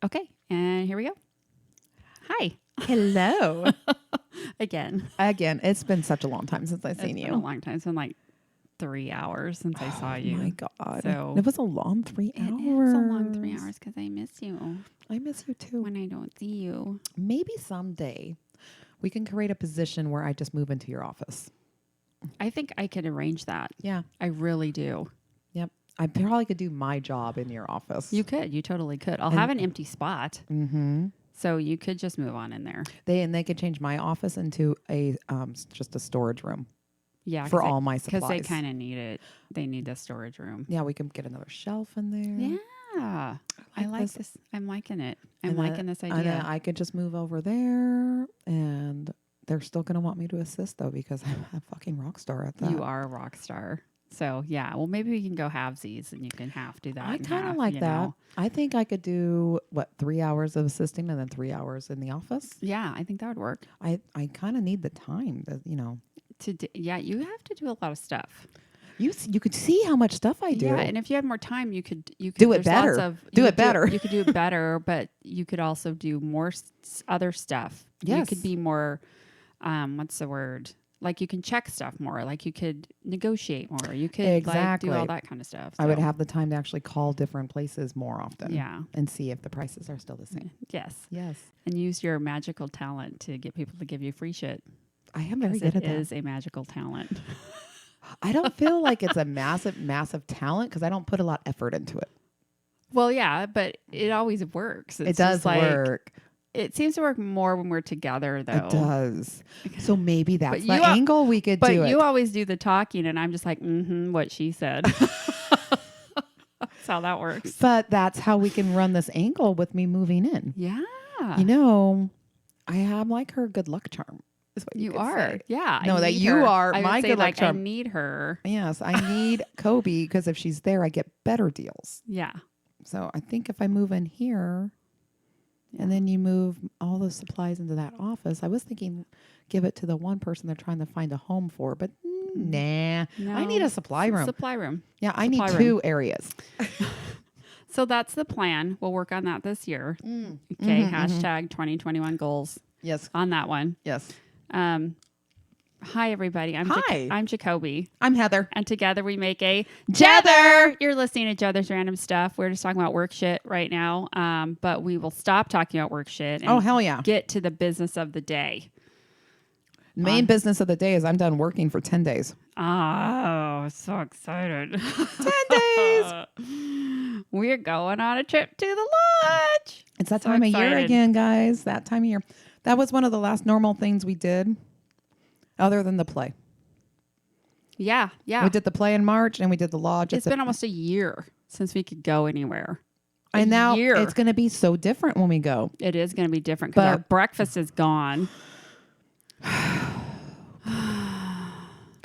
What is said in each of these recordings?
Okay, and here we go. Hi. Hello. Again. Again, it's been such a long time since I've seen It's you. been a long time. It's been like 3 hours since I saw you. Oh my God. So it was a long 3 hours. It is a long 3 hours because I miss you I miss you too. when I don't see you. Maybe someday we can create a position where I just move into your office. I think I could arrange that. Yeah. I really do. Yep. I probably could do my job in your office. You could. You totally could. I'll have an empty spot. Mm-hmm. So you could just move on in there. They could change my office into a just a storage room. Yeah. For all my supplies. Because they kind of need it. They need the storage room. Yeah, we can get another shelf in there. Yeah. I like this. I'm liking it. I'm And liking this And idea. I could just move over there, and they're still going to want me to assist, though, because I'm a fucking rock star at that. You are a rock star. So, yeah. Well, maybe we can go halvesies and you can half do that. I kind of like that. I think I could do, 3 hours of assisting and then 3 hours in the office? Yeah, I think that would work. I kind of need the time, Yeah, you have to do a lot of stuff. You could see how much stuff I do. Yeah, and if you had more time, you could do it better. You could do it better, but you could also do more other stuff. Yes. You could be more, what's the word? Like you can check stuff more. Like you could negotiate more. You could like do all that kind of stuff. So. I would have the time to actually call different places more often. Yeah. And see if the prices are still the same. Yes. Yes. And use your magical talent to get people to give you free shit. I am very good at that. It is a magical talent. I don't feel like it's a massive talent because I don't put a lot of effort into it. Well, yeah, but it always works. It does work. It seems to work more when we're together, though. It does. So maybe that's the you angle we could do. But you always do the talking, and I'm just like, what she said. That's how that works. But that's how we can run this angle with me moving in. Yeah. I am like her good luck charm. Is what you are. Say. Yeah. No, that you are my good luck charm. I need her. Yes, I need Kobe because if she's there, I get better deals. Yeah. So I think if I move in here and then you move all the supplies into that office, I was thinking give it to the one person they're trying to find a home for, but nah. No. I need a supply room. Supply room. Yeah, I need 2 areas. So that's the plan. We'll work on that this year. Okay. Hashtag 2021 goals. Yes. On that one. Yes. Hi, everybody. I'm Jacoby. I'm Heather. And together we make a Jether. You're listening to Jether's Random Stuff. We're just talking about work shit right now. But we will stop talking about work shit and hell yeah. get to the business of the day. The main business of the day is I'm done working for 10 days. Oh, so excited. 10 days. We're going on a trip to the lodge. It's that time of year again, guys. That time of year. That was one of the last normal things we did other than the play. Yeah, yeah. We did the play in March and we did the lodge. It's been almost a year since we could go anywhere. And now it's going to be so different when we go. It is going to be different because our breakfast is gone.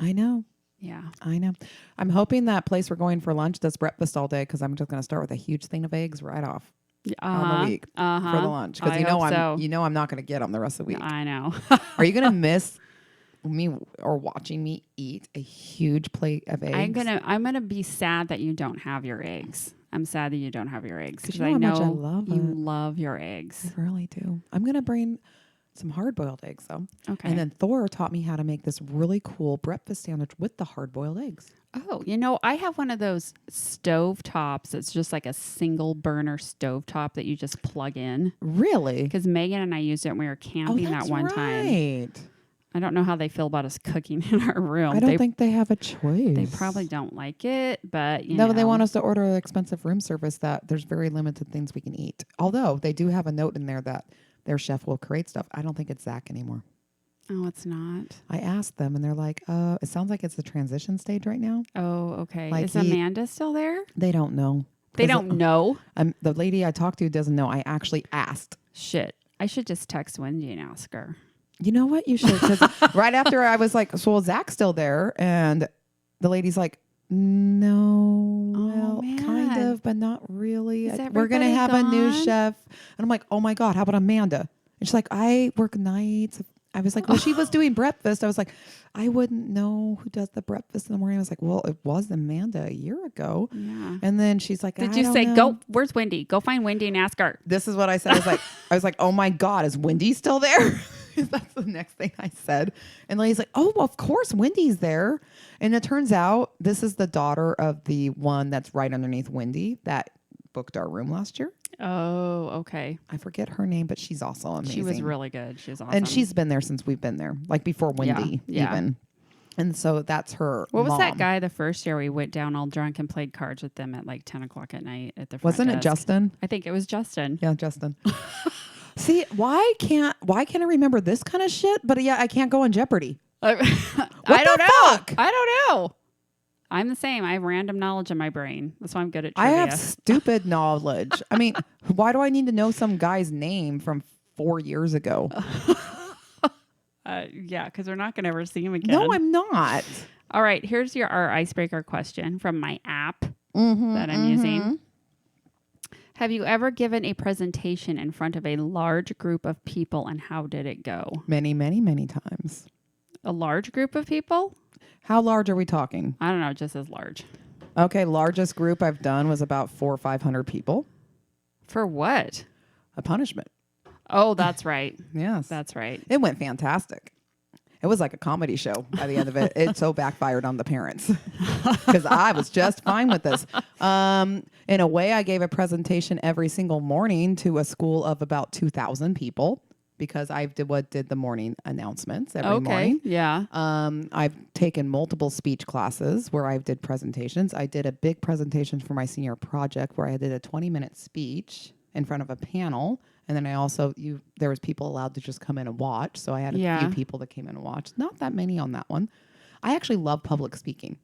I know. Yeah. I know. I'm hoping that place we're going for lunch does breakfast all day because I'm just going to start with a huge thing of eggs right off on the week for the lunch. Because I'm not going to get them the rest of the week. I know. Are you going to miss me or watching me eat a huge plate of eggs? I'm gonna be sad that you don't have your eggs. I'm sad that you don't have your eggs because I know you love your eggs. I really do. I'm going to bring some hard-boiled eggs, though. Okay. And then Thor taught me how to make this really cool breakfast sandwich with the hard-boiled eggs. Oh, I have one of those stove tops. It's just like a single burner stove top that you just plug in. Really? Because Megan and I used it when we were camping that one time. I don't know how they feel about us cooking in our room. I don't think they have a choice. They probably don't like it, but they want us to order an expensive room service that there's very limited things we can eat. Although they do have a note in there that their chef will create stuff. I don't think it's Zach anymore. Oh, it's not. I asked them and they're like, it sounds like it's the transition stage right now. Oh, okay. Like is Amanda still there? They don't know. They don't know? The lady I talked to doesn't know. I actually asked. Shit. I should just text Wendy and ask her. You know what? You should. Because right after I was like, so Zach's still there. And the lady's like, no, kind of, but not really. We're going to have a new chef. And I'm like, oh my God, how about Amanda? And she's like, I work nights. I was like, well, she was doing breakfast. I was like, I wouldn't know who does the breakfast in the morning. I was like, well, it was Amanda a year ago. Yeah. And then she's like, did you say, go, where's Wendy? Go find Wendy and ask her. This is what I said. I was like, oh my God, is Wendy still there? That's the next thing I said. And the lady's like, oh, well, of course Wendy's there. And it turns out this is the daughter of the one that's right underneath Wendy that booked our room last year. Oh, okay. I forget her name, but she's also amazing. She was really good. She's awesome. And she's been there since we've been there, like before Wendy even. And so that's her What was mom. that guy the first year we went down all drunk and played cards with them at like 10 o'clock at night at the front Wasn't it desk? Justin? I think it was Justin. Yeah, Justin. See, why can't I remember this kind of shit? But yeah, I can't go on Jeopardy. I don't know. I don't know. I'm the same. I have random knowledge in my brain. That's why I'm good at trivia. I have stupid knowledge. I mean, why do I need to know some guy's name from 4 years ago? Yeah, because we're not going to ever see him again. No, I'm not. All right, here's our icebreaker question from my app that I'm using. Have you ever given a presentation in front of a large group of people, and how did it go? Many, many, many times. A large group of people? How large are we talking? I don't know, just as large. Okay, largest group I've done was about 400 or 500 people. For what? A punishment. Oh, that's right. Yes. That's right. It went fantastic. It was like a comedy show by the end of it. It so backfired on the parents because I was just fine with this. In a way, I gave a presentation every single morning to a school of about 2,000 people because I did the morning announcements every morning. Yeah. I've taken multiple speech classes where I did presentations. I did a big presentation for my senior project where I did a 20-minute speech in front of a panel. And then I also, there was people allowed to just come in and watch. So I had a few people that came in and watched. Not that many on that one. I actually love public speaking.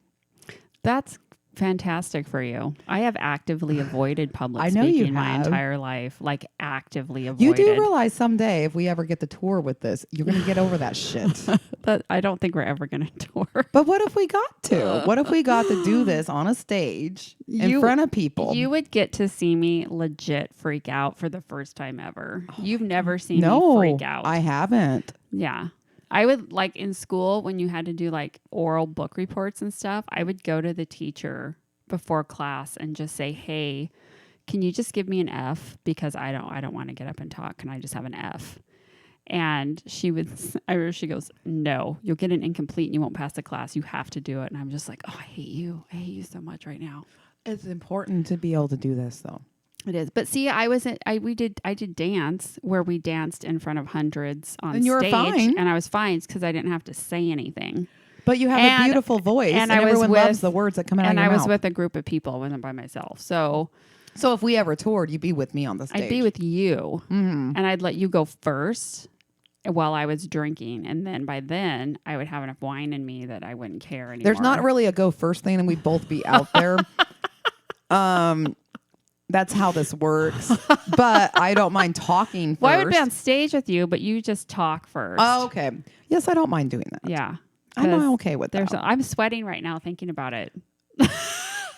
That's fantastic for you. I have actively avoided public I know you speaking my have. entire life. Like actively avoided. You do realize someday if we ever get the tour with this, you're going to get over that shit. But I don't think we're ever going to tour. But what if we got to? What if we got to do this on a stage in front of people? You would get to see me legit freak out for the first time ever. You've never seen me freak out. I haven't. Yeah. I would, like, in school when you had to do like oral book reports and stuff, I would go to the teacher before class and just say, hey, can you just give me an F? Because I don't want to get up and talk. Can I just have an F? And she goes, no, you'll get an incomplete and you won't pass the class. You have to do it. And I'm just like, oh, I hate you. I hate you so much right now. It's important to be able to do this though. It is. But see, I did dance where we danced in front of hundreds on stage. And you were fine. And I was fine because I didn't have to say anything. But you have a beautiful voice and everyone loves the words that come out of your mouth. And I was with a group of people. I wasn't by myself. So if we ever toured, you'd be with me on the stage. I'd be with you. Mm-hmm. And I'd let you go first while I was drinking. And then by then, I would have enough wine in me that I wouldn't care anymore. There's not really a go first thing and we'd both be out there. That's how this works. But I don't mind talking first. Well, I would be on stage with you, but you just talk first. Oh, okay. Yes, I don't mind doing that. Yeah. I'm okay with that. I'm sweating right now thinking about it.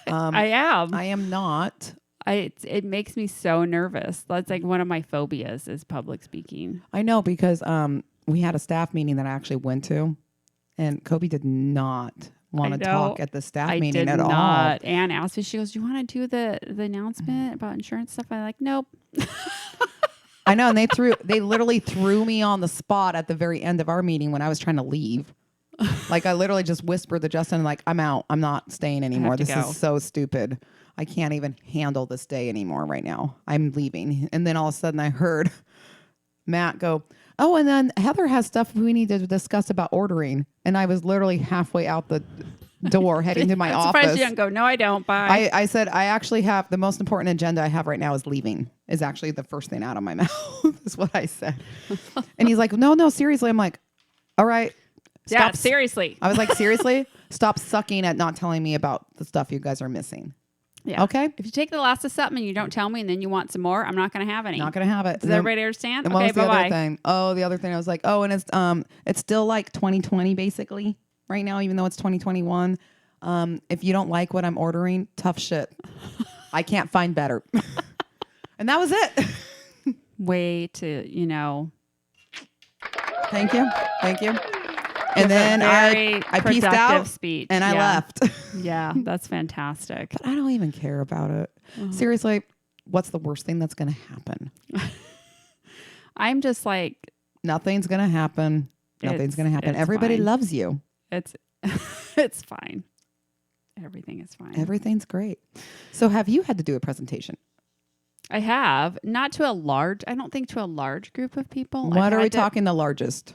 I am. I am not. It makes me so nervous. That's like one of my phobias is public speaking. I know because we had a staff meeting that I actually went to, and Kobe did not want to talk at the staff meeting at all. Anne asked me, she goes, do you want to do the announcement about insurance stuff? I'm like, nope. I know. And they literally threw me on the spot at the very end of our meeting when I was trying to leave. Like I literally just whispered to Justin, like, I'm out. I'm not staying anymore. This is so stupid. I can't even handle this day anymore right now. I'm leaving. And then all of a sudden I heard Matt go, oh, and then Heather has stuff we need to discuss about ordering. And I was literally halfway out the door heading to my office. I'm surprised you didn't go, no, I don't. Bye. I said, I actually have the most important agenda I have right now is leaving is actually the first thing out of my mouth is what I said. And he's like, no, seriously. I'm like, all right. Yeah, seriously. I was like, seriously? Stop sucking at not telling me about the stuff you guys are missing. Yeah. Okay. If you take the last of something and you don't tell me and then you want some more, I'm not going to have any. Not going to have it. Does everybody understand? And okay, what was the other thing? Oh, the other thing I was like, oh, and it's still like 2020 basically right now, even though it's 2021. If you don't like what I'm ordering, tough shit. I can't find better. And that was it. Way to, Thank you. Thank you. And It's then a very I pieced productive out speech. and I left. Yeah, that's fantastic. But I don't even care about it. Uh-huh. Seriously, what's the worst thing that's going to happen? I'm just like, Nothing's going to happen. Nothing's going to happen. it's Everybody fine. loves you. it's it's fine. Everything is fine. Everything's great. So have you had to do a presentation? I have, not to a large, I don't think to a large group of people. What are we talking the largest?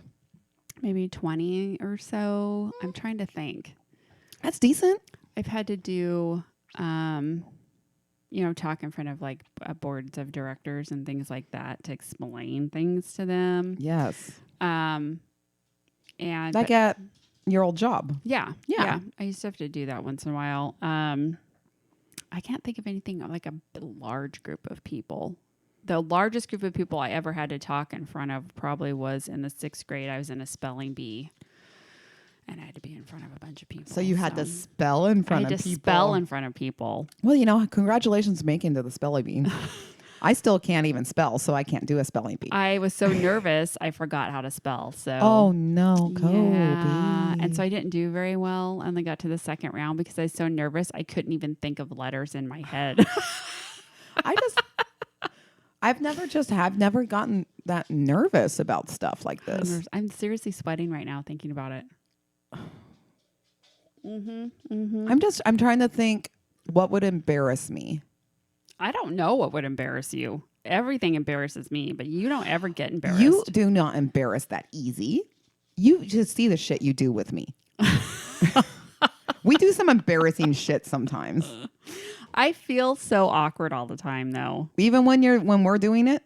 Maybe 20 or so. I'm trying to think. That's decent. I've had to do, talk in front of like boards of directors and things like that to explain things to them. Yes. And Like at your old job. yeah. I used to have to do that once in a while. I can't think of anything like a large group of people. The largest group of people I ever had to talk in front of probably was in the 6th grade. I was in a spelling bee, and I had to be in front of a bunch of people. So you had to spell in front of people. I had to spell in front of people. Well, congratulations making to the spelling bee. I still can't even spell, so I can't do a spelling bee. I was so nervous, I forgot how to spell. So oh no, Kobe. yeah. And so I didn't do very well. I only got to the 2nd round because I was so nervous I couldn't even think of letters in my head. I've never gotten that nervous about stuff like this. I'm seriously sweating right now thinking about it. I'm trying to think what would embarrass me. I don't know what would embarrass you. Everything embarrasses me, but you don't ever get embarrassed. You do not embarrass that easy. You just see the shit you do with me. We do some embarrassing shit sometimes. I feel so awkward all the time, though. Even when we're doing it?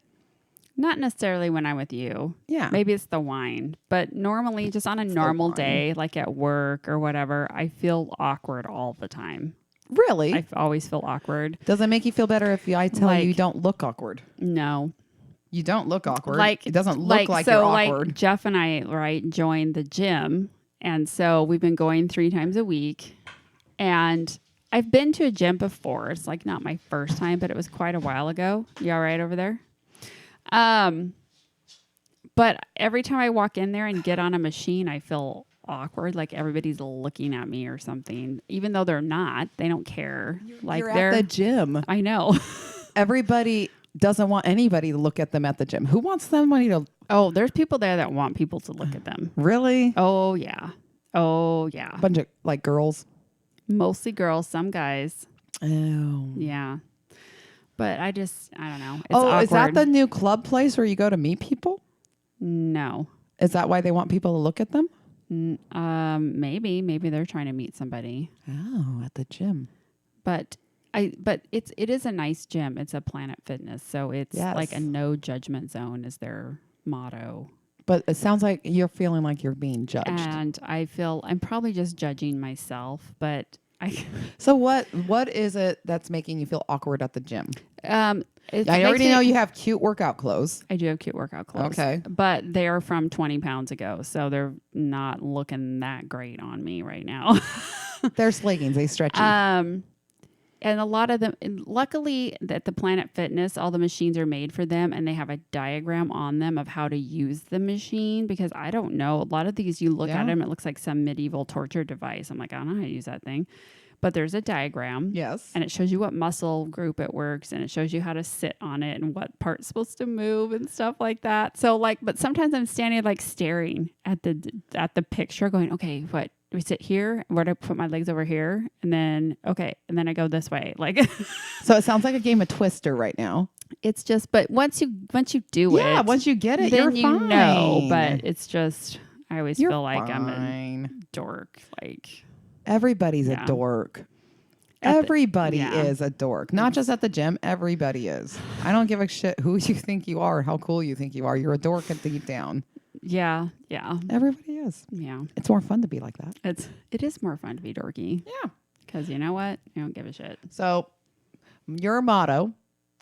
Not necessarily when I'm with you. Yeah. Maybe it's the wine. But normally, just on a normal day, like at work or whatever, I feel awkward all the time. Really? I always feel awkward. Does it make you feel better if I tell you don't look awkward? No. You don't look awkward. It doesn't look like so you're awkward. Like Jeff and I, joined the gym. And so we've been going 3 times a week. And I've been to a gym before. It's like not my first time, but it was quite a while ago. You all right over there? But every time I walk in there and get on a machine, I feel awkward, like everybody's looking at me or something, even though they're not. They don't care. You're at the gym. I know. Everybody doesn't want anybody to look at them at the gym. Who wants somebody to? Oh, there's people there that want people to look at them. Really? Oh yeah. A bunch of like girls. Mostly girls, some guys. Oh. Yeah. But I don't know. It's awkward. Is that the new club place where you go to meet people? No. Is that why they want people to look at them? Maybe they're trying to meet somebody. Oh, at the gym. But it is a nice gym. It's a Planet Fitness, so it's like a no judgment zone is their motto. But it sounds like you're feeling like you're being judged. And I feel I'm probably just judging myself, but So what is it that's making you feel awkward at the gym? I already know you have cute workout clothes. I do have cute workout clothes. Okay. But they are from 20 pounds ago, so they're not looking that great on me right now. They're leggings. They stretch you. And a lot of them, luckily at the Planet Fitness, all the machines are made for them and they have a diagram on them of how to use the machine, because I don't know. A lot of these, you look at them, it looks like some medieval torture device. I'm like, I don't know how to use that thing. But there's a diagram. Yes. And it shows you what muscle group it works, and it shows you how to sit on it and what part's supposed to move and stuff like that. So but sometimes I'm standing staring at the picture going, okay, what? Do we sit here? Where do I put my legs over here? And then, okay. And then I go this way. So it sounds like a game of Twister right now. It's just, but once you do it. Yeah, once you get it, then you're fine. Know, but it's just, I always feel like I'm a dork. Everybody's a dork. Everybody is a dork. Not just at the gym. Everybody is. I don't give a shit who you think you are, how cool you think you are. You're a dork deep down. Yeah. Everybody is. Yeah. It's more fun to be like that. It is more fun to be dorky. Yeah. Because you know what? I don't give a shit. So your motto,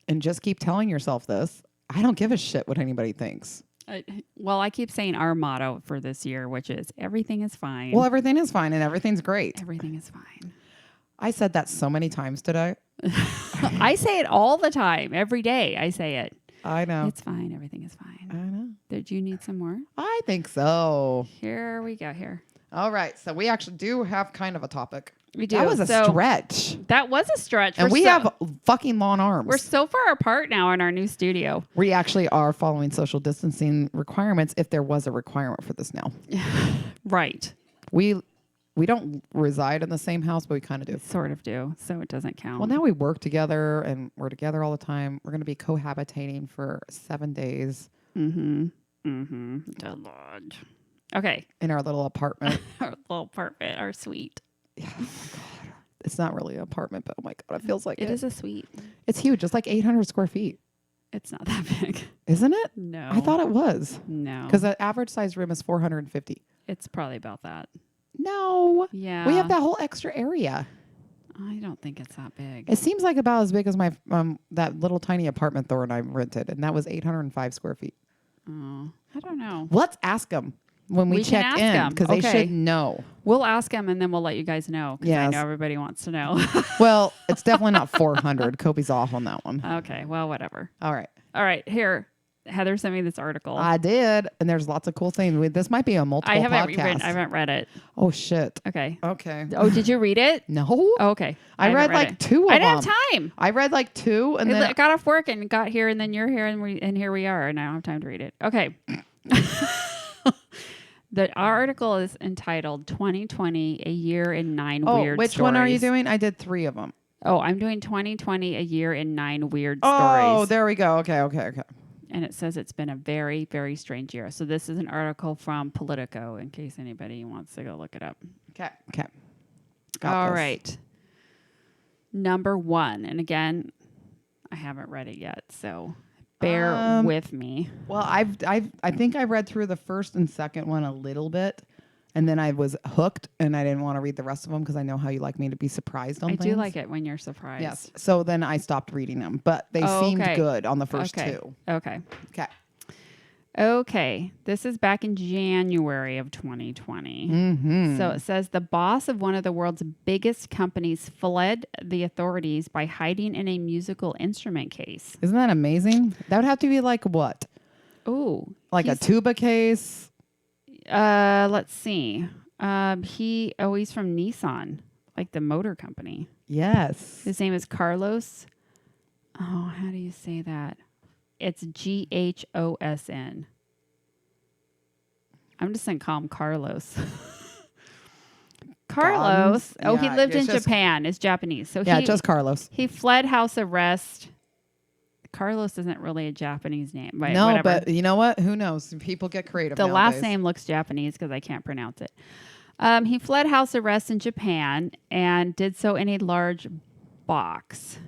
and just keep telling yourself this, I don't give a shit what anybody thinks. I keep saying our motto for this year, which is everything is fine. Well, everything is fine and everything's great. Everything is fine. I said that so many times today. I say it all the time. Every day I say it. I know. It's fine. Everything is fine. I know. Did you need some more? I think so. Here we go. Here. All right. So we actually do have kind of a topic. We do. That was a stretch. That was a stretch. And we have fucking long arms. We're so far apart now in our new studio. We actually are following social distancing requirements if there was a requirement for this now. Right. We don't reside in the same house, but we kind of do. Sort of do. So it doesn't count. Well, now we work together and we're together all the time. We're going to be cohabitating for 7 days. Mm-hmm. Mm-hmm. The Lord. Okay. In our little apartment. Our little apartment, our suite. Yeah. Oh my God. It's not really an apartment, but oh my God, it feels like it. It is a suite. It's huge. It's like 800 square feet. It's not that big. Isn't it? No. I thought it was. No. Because the average size room is 450. It's probably about that. No. Yeah. We have that whole extra area. I don't think it's that big. It seems like about as big as my that little tiny apartment Thor and I rented, and that was 805 square feet. Oh, I don't know. Let's ask them when we We can check ask in, 'em. because they Okay. should know. We'll ask them and then we'll let you guys know. Because I Yes. know everybody wants to know. Well, it's definitely not 400. Kobe's off on that one. Okay. Well, whatever. All right. All right. Here. Heather sent me this article. I did, and there's lots of cool things. This might be a multiple podcast. I haven't read it. Oh, shit. Okay. Okay. Oh, did you read it? No. Oh, okay. I haven't read like it. 2 of them. I didn't have time. I read like 2, and I then got off work and got here, and then you're here, and here we are, and I don't have time to read it. Okay. The article is entitled 2020, A Year in 9 Weird which Stories. one are you doing? I did 3 of them. Oh, I'm doing 2020, A Year in 9 Weird Oh, Stories. there we go. Okay. And it says it's been a very, very strange year. So this is an article from Politico, in case anybody wants to go look it up. Okay. All right. Number 1. And again, I haven't read it yet, so bear with me. Well, I think I read through the first and second one a little bit, and then I was hooked, and I didn't want to read the rest of them because I know how you like me to be surprised on I things. do like it when you're surprised. Yes. So then I stopped reading them, but they seemed okay. good on the first 2. Okay. Okay. Okay. This is back in January of 2020. Mm-hmm. So it says the boss of one of the world's biggest companies fled the authorities by hiding in a musical instrument case. Isn't that amazing? That would have to be like what? Oh, Like a tuba case? let's see. He's from Nissan, like the motor company. Yes. His name is Carlos. Oh, how do you say that? It's Ghosn. I'm just going to call him Carlos. Carlos. Guns? Oh, he Yeah, lived in it's just- Japan. Is Japanese. So Yeah, just Carlos. he fled house arrest. Carlos isn't really a Japanese name. But No, whatever. but you know what? Who knows? People get creative The nowadays. last name looks Japanese because I can't pronounce it. He fled house arrest in Japan and did so in a large box.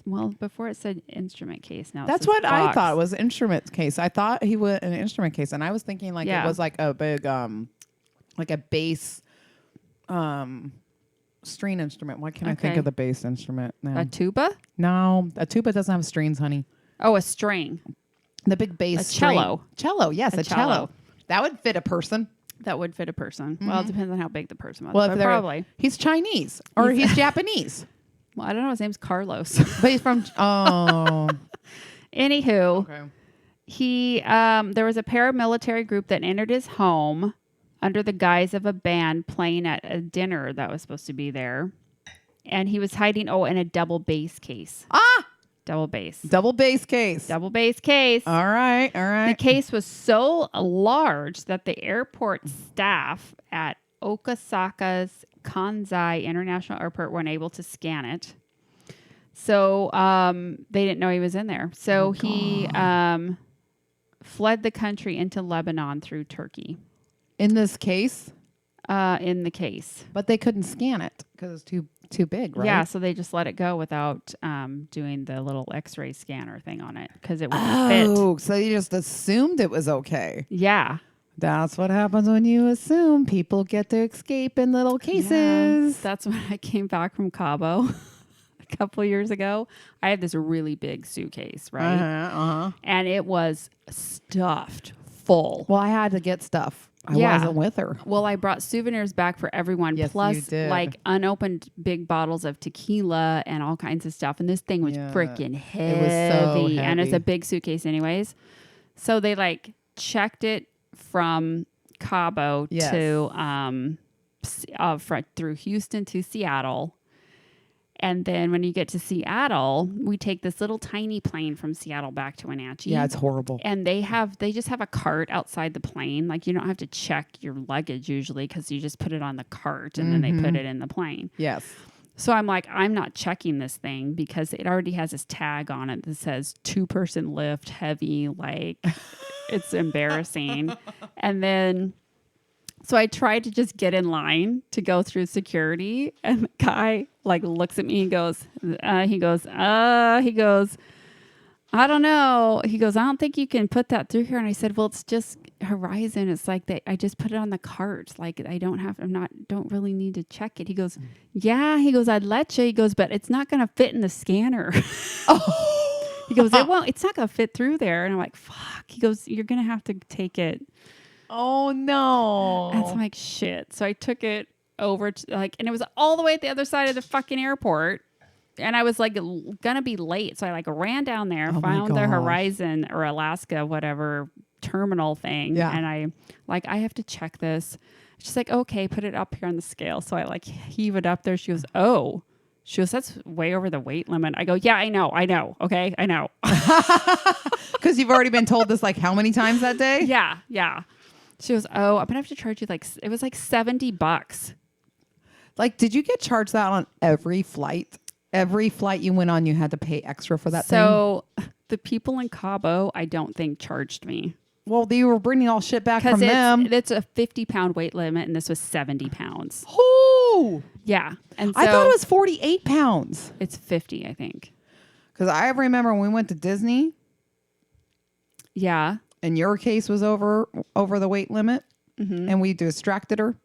Well, before it said instrument case. Now it That's says what I box. thought was instrument case. I thought he was an instrument case, and I was thinking like Yeah. it was like a big, like a bass, string instrument. Why can't I think Okay. of the bass instrument now? A tuba? No, a tuba doesn't have strings, honey. Oh, a string. The big bass A string. cello. Cello, yes, A a cello. cello. That would fit a person. That would fit a person. Well, it depends on how big the person was. Well, but if they're probably. he's Chinese or he's Japanese, Well, I don't know. His name's Carlos. but he's from. Oh, Anywho, okay. he there was a paramilitary group that entered his home under the guise of a band playing at a dinner that was supposed to be there, and he was hiding in a double bass case. Double bass. Double bass case. Double bass case. All right, all The right. case was so large that the airport staff at Osaka's Kansai International Airport weren't able to scan it. So they didn't know he was in there. So he fled the country into Lebanon through Turkey In this case, in the case. but they couldn't scan it because it's too big, right? Yeah, so they just let it go without doing the little X-ray scanner thing on it because it wouldn't fit. Oh, so you just assumed it was okay. Yeah. That's what happens when you assume people get to escape in little cases. Yeah, that's when I came back from Cabo a couple years ago. I had this really big suitcase, right? Uh-huh. And it was stuffed full. Well, I had to get stuff. I wasn't with her. Well, I brought souvenirs back for everyone, Yes, you plus did. like unopened big bottles of tequila and all kinds of stuff. And this thing was freaking heavy. It was so heavy. And it's a big suitcase anyways. So they like checked it from Cabo to through Houston to Seattle. And then when you get to Seattle, we take this little tiny plane from Seattle back to Wenatchee. Yeah, it's horrible. And they just have a cart outside the plane. Like you don't have to check your luggage usually because you just put it on the cart and then they put it in the plane. Yes. So I'm like, I'm not checking this thing because it already has this tag on it that says 2-person lift, heavy, like it's embarrassing. And then so I tried to just get in line to go through security, and the guy like looks at me and goes, I don't know. He goes, I don't think you can put that through here. And I said, well, it's just Horizon. It's like I just put it on the cart. Like don't really need to check it. He goes, yeah. He goes, I'd let you. He goes, but it's not going to fit in the scanner. He goes, it's not going to fit through there. And I'm like, fuck. He goes, you're going to have to take it. Oh no. And so I'm like, shit. So I took it over to and it was all the way at the other side of the fucking airport. And I was like gonna be late. So I like ran down there, found the Horizon or Alaska, whatever terminal thing. Yeah. And I have to check this. She's like, okay, put it up here on the scale. So I like heave it up there. She goes, oh. She goes, that's way over the weight limit. I go, yeah, I know. Okay, I know. Because you've already been told this like how many times that day? Yeah. She goes, oh, I'm going to have to charge you it was like $70. Like, did you get charged that on every flight? Every flight you went on, you had to pay extra for that thing? So the people in Cabo, I don't think charged me. Well, they were bringing all shit back from them. It's a 50-pound weight limit, and this was 70 pounds. Oh! Yeah. And so I thought it was 48 pounds. It's 50, I think. Because I remember when we went to Disney. Yeah. And your case was over the weight limit. Mm-hmm. And we distracted her.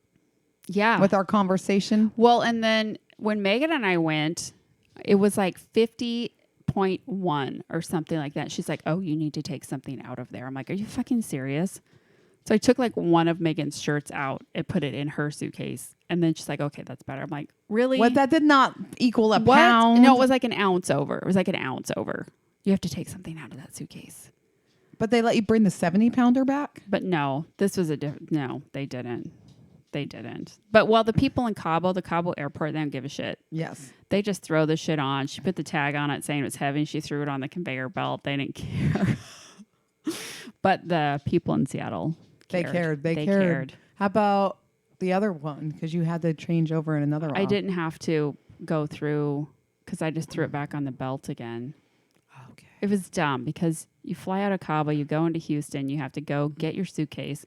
Yeah. With our conversation. Well, and then when Megan and I went, it was like 50.1 or something like that. She's like, oh, you need to take something out of there. I'm like, are you fucking serious? So I took like one of Megan's shirts out and put it in her suitcase. And then she's like, okay, that's better. I'm like, really? What? That did not equal a pound? No, it was like an ounce over. It was like an ounce over. You have to take something out of that suitcase. But they let you bring the 70-pounder back? But no, this was no, they didn't. They didn't. But the people in the Cabo airport, they don't give a shit. Yes. They just throw the shit on. She put the tag on it saying it was heavy. She threw it on the conveyor belt. They didn't care. But the people in Seattle cared. They cared. How about the other one? Because you had to change over in another one. I didn't have to go through because I just threw it back on the belt again. Okay. It was dumb because you fly out of Cabo, you go into Houston, you have to go get your suitcase,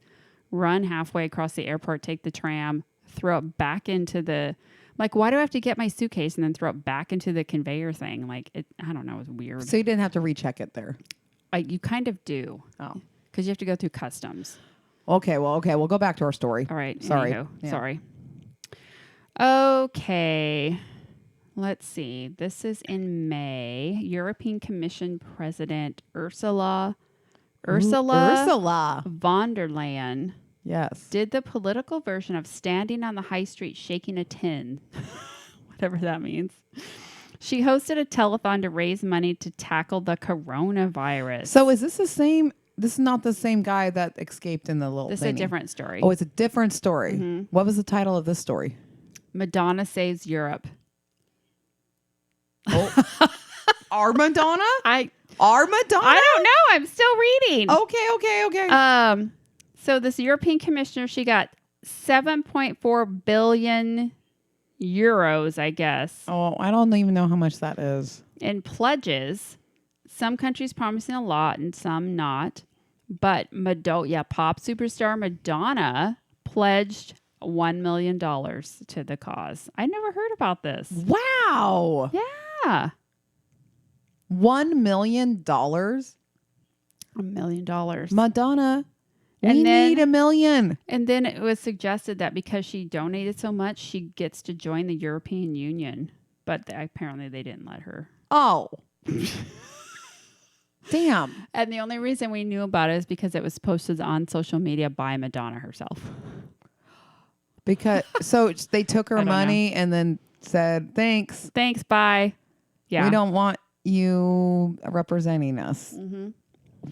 run halfway across the airport, take the tram, throw it back into the... Like, why do I have to get my suitcase and then throw it back into the conveyor thing? Like, I don't know, it was weird. So you didn't have to recheck it there? You kind of do. Oh. Because you have to go through customs. Okay, we'll go back to our story. All right. Sorry. Yeah. Sorry. Okay. Let's see. This is in May. European Commission President Ursula von der Leyen. Yes. Did the political version of standing on the high street shaking a tin, whatever that means. She hosted a telethon to raise money to tackle the coronavirus. So is this the same? This is not the same guy that escaped in the little This is a different story. Oh, it's a different story. Mm-hmm. What was the title of this story? Madonna Saves Europe. Oh. Our Madonna? Our Madonna? I don't know. I'm still reading. Okay. So this European commissioner, she got 7.4 billion euros, I guess. Oh, I don't even know how much that is. In pledges. Some countries promising a lot and some not. But pop superstar Madonna pledged $1 million to the cause. I never heard about this. Wow. Yeah. $1 million? $1 million. Madonna, we need $1 million. And then it was suggested that because she donated so much, she gets to join the European Union. But apparently they didn't let her. Oh. Damn. And the only reason we knew about it is because it was posted on social media by Madonna herself. Because so they took her I don't money and then said, thanks. Thanks, bye. Yeah. We don't want you representing us. Mm-hmm.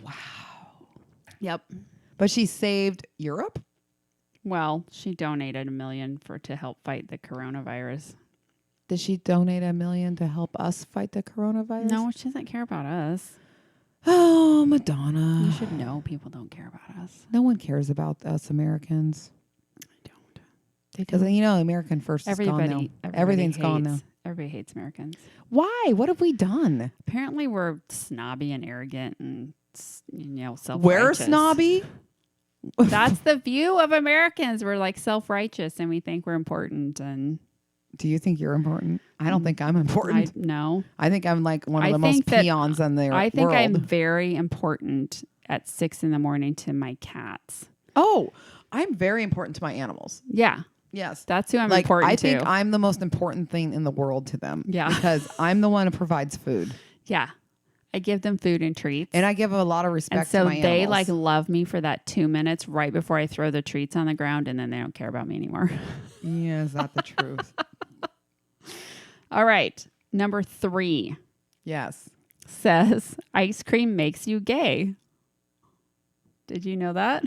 Wow. Yep. But she saved Europe? Well, she donated $1 million to help fight the coronavirus. Did she donate $1 million to help us fight the coronavirus? No, she doesn't care about us. Oh, Madonna. You should know people don't care about us. No one cares about us Americans. I don't. Because, you know, American first is gone now. Everything's gone now. Everybody hates Americans. Why? What have we done? Apparently, we're snobby and arrogant and, self-righteous. We're snobby? That's the view of Americans. We're like self-righteous and we think we're important. And do you think you're important? I don't think I'm important. No. I think I'm like one of the most peons in the world. I think I'm very important at 6 a.m. to my cats. Oh, I'm very important to my animals. Yeah. Yes. That's who I'm important to. I think I'm the most important thing in the world to them. Yeah. Because I'm the one who provides food. Yeah. I give them food and treats. And I give a lot of respect to my animals. So they like love me for that 2 minutes right before I throw the treats on the ground, and then they don't care about me anymore. Yeah, is that the truth? All right. Number 3. Yes. Says ice cream makes you gay. Did you know that?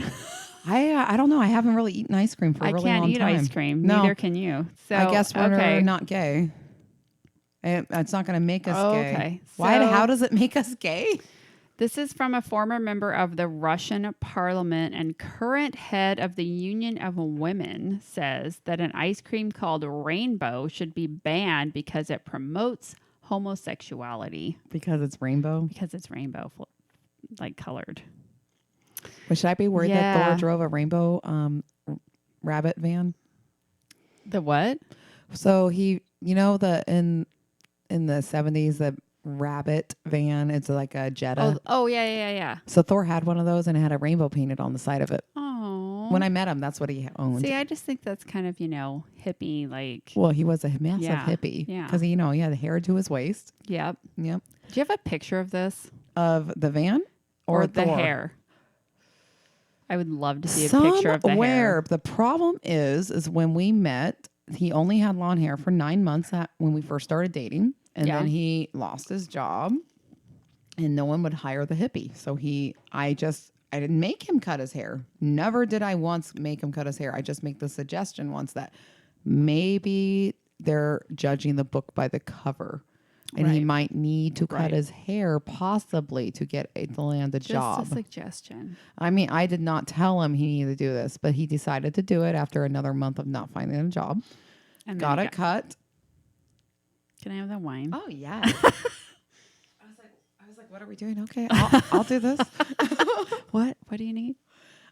I don't know. I haven't really eaten ice cream for a really long time. I can't eat ice cream. No. Neither can you. So I guess we're not gay. It's not going to make us gay. Okay. Why? So, how does it make us gay? This is from a former member of the Russian parliament and current head of the Union of Women says that an ice cream called Rainbow should be banned because it promotes homosexuality. Because it's rainbow? Because it's rainbow, like colored. But should I be worried that Thor drove a rainbow rabbit van? The what? So he, in the 70s, the rabbit van, it's like a Jetta. Oh, yeah. So Thor had one of those and it had a rainbow painted on the side of it. Oh. When I met him, that's what he owned. See, I just think that's kind of, hippie, like. Well, he was a massive hippie. Yeah. Because, he had the hair to his waist. Yep. Yep. Do you have a picture of this? Of the van? Or the hair? I would love to see a picture of the hair. The problem is when we met, he only had long hair for 9 months when we first started dating. And then he lost his job and no one would hire the hippie. So I didn't make him cut his hair. Never did I once make him cut his hair. I just make the suggestion once that maybe they're judging the book by the cover. And he might need to cut his hair possibly to land a job. Just a suggestion. I mean, I did not tell him he needed to do this, but he decided to do it after another month of not finding a job. And got it cut. Can I have the wine? Oh, yeah. I was like, what are we doing? Okay, I'll do this. What do you need?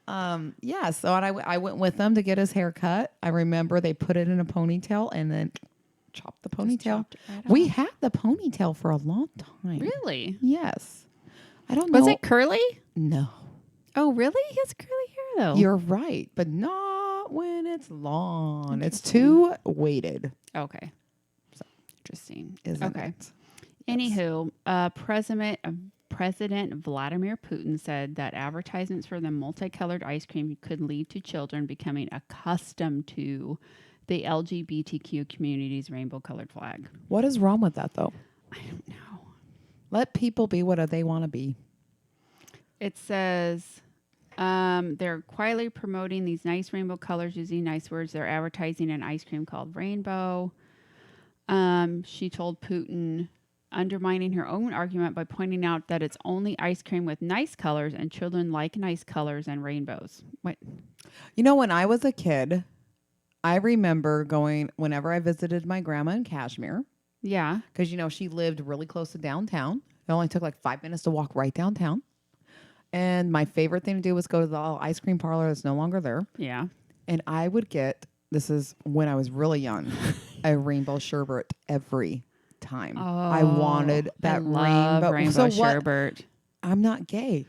Yeah. So I went with them to get his hair cut. I remember they put it in a ponytail and then chopped the ponytail. We had the ponytail for a long time. Really? Yes. I don't know. Was it curly? No. Oh, really? He has curly hair though. You're right, but not when it's long. It's too weighted. Okay. So interesting. Isn't it? Anywho, President Vladimir Putin said that advertisements for the multicolored ice cream could lead to children becoming accustomed to the LGBTQ community's rainbow-colored flag. What is wrong with that, though? I don't know. Let people be what they want to be. It says they're quietly promoting these nice rainbow colors using nice words. They're advertising an ice cream called Rainbow. She told Putin, undermining her own argument by pointing out that it's only ice cream with nice colors and children like nice colors and rainbows. What? When I was a kid, I remember going whenever I visited my grandma in Kashmir. Yeah. Because, she lived really close to downtown. It only took like 5 minutes to walk right downtown. And my favorite thing to do was go to the ice cream parlor that's no longer there. Yeah. And I would get, this is when I was really young, a rainbow sherbet every time. Oh, I wanted that rainbow so sherbet. I'm not gay.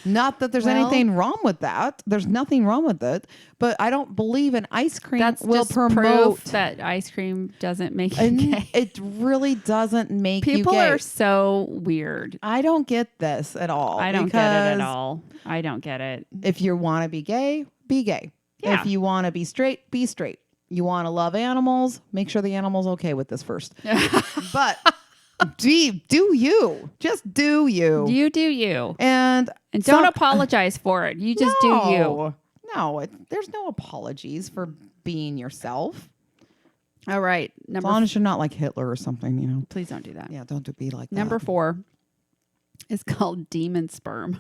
Not that there's Well- anything wrong with that. There's nothing wrong with it. But I don't believe an ice cream That's will just promote. proof that ice cream doesn't make you And gay. it really doesn't make People you gay. are so weird. I don't get this at all. I don't get it at because all. I don't get it. If you want to be gay, be gay. Yeah. If you want to be straight, be straight. You want to love animals, make sure the animal's okay with this first. But do you. Just do you. You do you. And And some- don't apologize for it. You just do you. No, there's no apologies for being yourself. All right. As long as you're not like Hitler or something, you know. Please don't do that. Yeah, don't be like Number that. 4 is called demon sperm.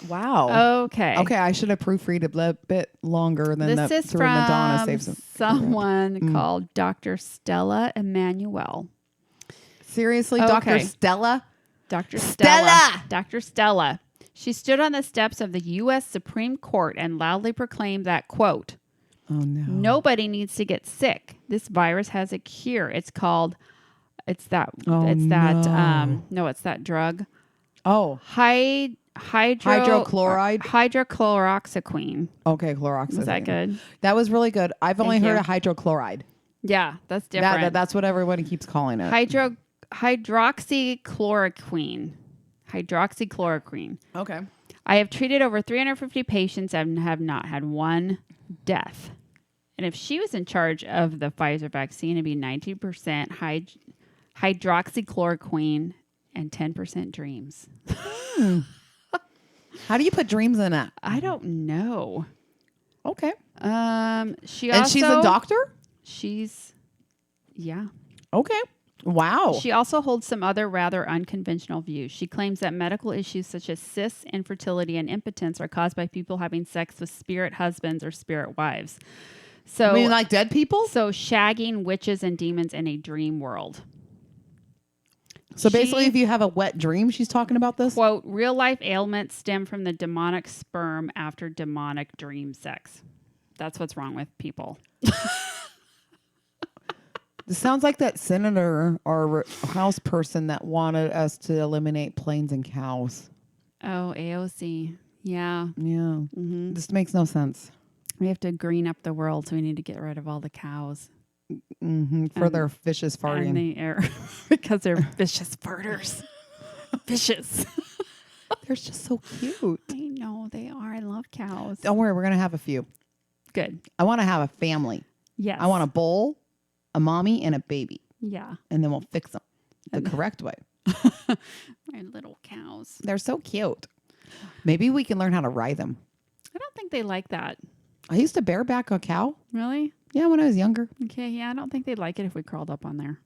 Wow. Okay. Okay, I should have proofread a bit longer than This is through Madonna from saves it. someone called Dr. Stella Emanuel. Seriously, Dr. Okay. Stella? Dr. Stella! Dr. Stella. She stood on the steps of the U.S. Supreme Court and loudly proclaimed that, quote, Oh no. nobody needs to get sick. This virus has a cure. It's called, it's that drug. Oh, hydrochloride? Hydrochloroxyquine. Okay, chloroxine. Was that good? That was really good. I've only Thank heard you. of hydrochloride. Yeah, that's different. That's what everybody keeps calling it. Hydroxychloroquine. Hydroxychloroquine. Okay. I have treated over 350 patients and have not had one death. And if she was in charge of the Pfizer vaccine, it'd be 90% hydroxychloroquine and 10% dreams. How do you put dreams in it? I don't know. Okay. She And also, she's a doctor? Yeah. Okay. Wow. She also holds some other rather unconventional views. She claims that medical issues such as cysts, infertility, and impotence are caused by people having sex with spirit husbands or spirit wives. So, I mean, like dead people? so shagging witches and demons in a dream world. So basically, She- if you have a wet dream, she's talking about this? Quote, real life ailments stem from the demonic sperm after demonic dream sex. That's what's wrong with people. This sounds like that senator or house person that wanted us to eliminate planes and cows. Oh, AOC. Yeah. Yeah. hmm This makes no sense. We have to green up the world, so we need to get rid of all the cows. For their vicious farting. And the air because they're vicious farters. Vicious. They're just so cute. I know they are. I love cows. Don't worry, we're going to have a few. Good. I want to have a family. Yes. I want a bull, a mommy, and a baby. Yeah. And then we'll fix them the correct way. My little cows. They're so cute. Maybe we can learn how to ride them. I don't think they like that. I used to bareback a cow. Really? Yeah, when I was younger. Okay. Yeah. I don't think they'd like it if we crawled up on there.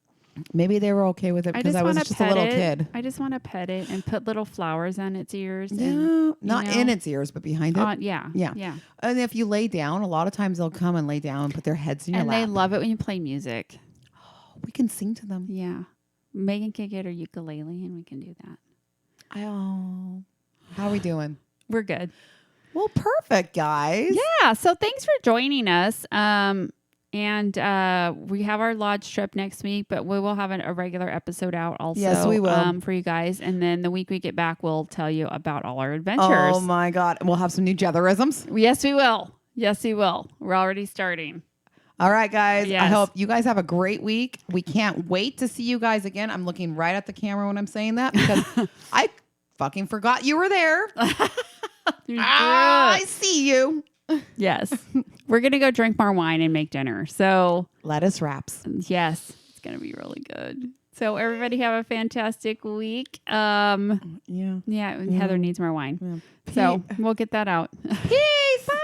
Maybe they were okay with it because I was wanna just a little kid. I just want to pet it and put little flowers on its ears. Yeah, And, not in its ears, but behind it. Yeah. Yeah. Yeah. And if you lay down, a lot of times they'll come and lay down and put their heads in your And lap. they love it when you play music. We can sing to them. Yeah. Megan can get her ukulele and we can do that. Oh, how are we doing? We're good. Well, perfect, guys. Yeah. So thanks for joining us. And we have our lodge trip next week, but we will have a regular episode out also. Yes, we will. For you guys. And then the week we get back, we'll tell you about all our adventures. Oh my God. We'll have some new Jetherisms. Yes, we will. Yes, we will. We're already starting. All right, guys. I Yes. hope you guys have a great week. We can't wait to see you guys again. I'm looking right at the camera when I'm saying that because I fucking forgot you were there. I see you. Yes. We're going to go drink more wine and make dinner. So, Lettuce wraps. yes, it's going to be really good. So, everybody have a fantastic week. Yeah, Yeah. Heather needs more wine. Yeah. So, we'll get that out. Peace. Bye.